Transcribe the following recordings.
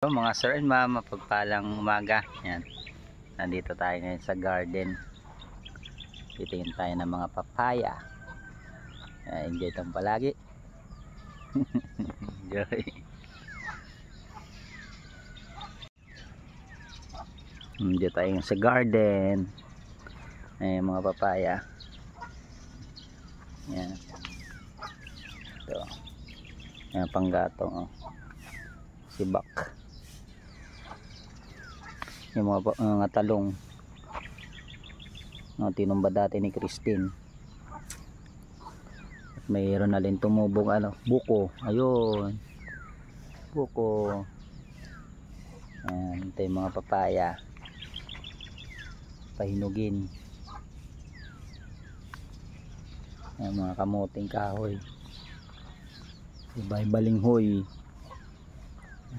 So, mga sir and ma'am, mapagpalang umaga. Yan. Nandito tayo ngayon sa garden. Titingin tayo ng mga papaya. Enjoy tayong palagi. Enjoy. Nandito tayo sa garden. Ayan, mga papaya. Yan. Ito. Yan, panggatong. Oh. Sibak. Yung mga talong no, tinumba dati ni Christine. At mayroon na rin tumubong buko. Ayun, buko. Ayan, ito yung mga papaya pahinugin. Ayan, mga kamuting kahoy, balinghoy.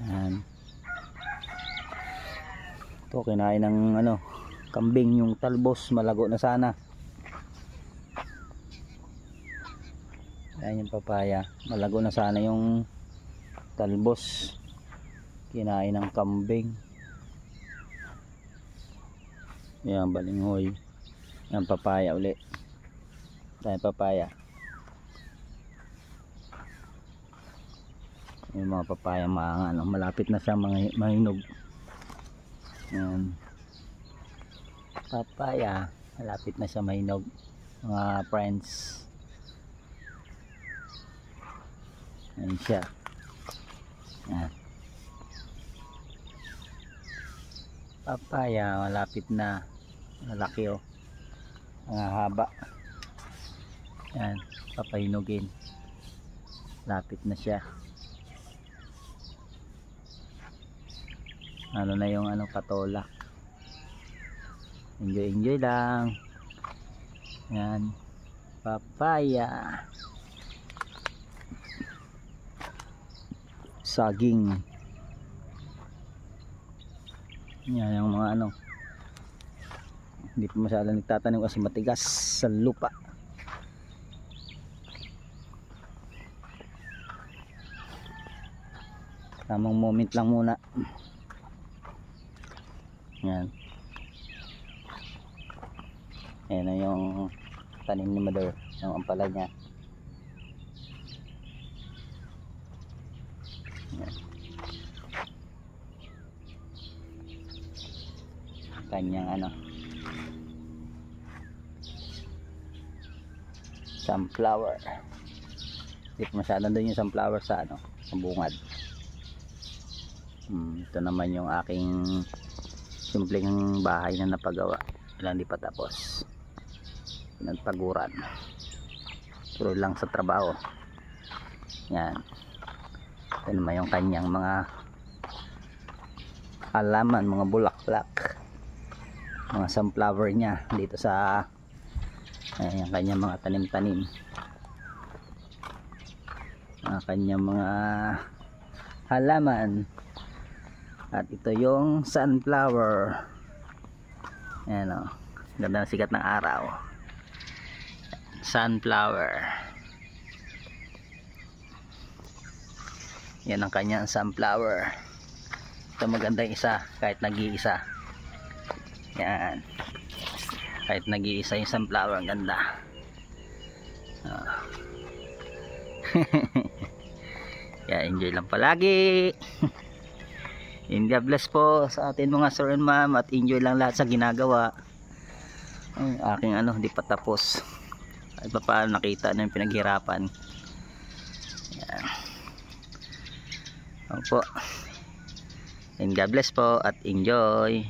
Ayan. Ito kinain ng kambing yung talbos, malago na sana. Ayan yung papaya, malago na sana yung talbos, kinain ng kambing. Ayan, balinghoy. Ayan, papaya ulit. Ayan, papaya. Yung mga papaya malapit na siya mahinog. Ayan. Papaya, malapit na siya mahinog, mga friends. Ayan siya. Ayan. Papaya, malapit na. Malaki oh. Mga haba. Ayan, papahinugin. Lapit na siya. Na yung patola. Enjoy lang. Yan, papaya, saging. Yan yung mga hindi pa masyadong nagtatanim kasi matigas sa lupa. Tamang moment lang muna. Yan. Ayan na yung tanim ni Mother, yung ampala niya. Ayan. Kanyang sunflower. Hindi pa masyadong doon yung sunflower sa sa bungad. Ito naman yung aking simpleng bahay na napagawa, lang di pa tapos, pinagpaguran, puro lang sa trabaho. Yan, ito naman yung kanyang mga halaman, mga bulaklak, mga sunflower nya dito sa yung kanyang mga tanim-tanim, mga kanyang mga halaman. At ito yung sunflower. Ayan o, ganda ng sikat ng araw. Sunflower. Yan ang kanyang sunflower. Ito maganda yung isa, kahit nag-iisa. Yan, kahit nag-iisa yung sunflower, ang ganda. Kaya enjoy lang palagi. And God bless po sa atin mga sir and ma'am, at enjoy lang lahat sa ginagawa. Ang aking di pa tapos. At pa paano nakita na yung pinaghirapan. Yan. Opo. And God bless po at enjoy.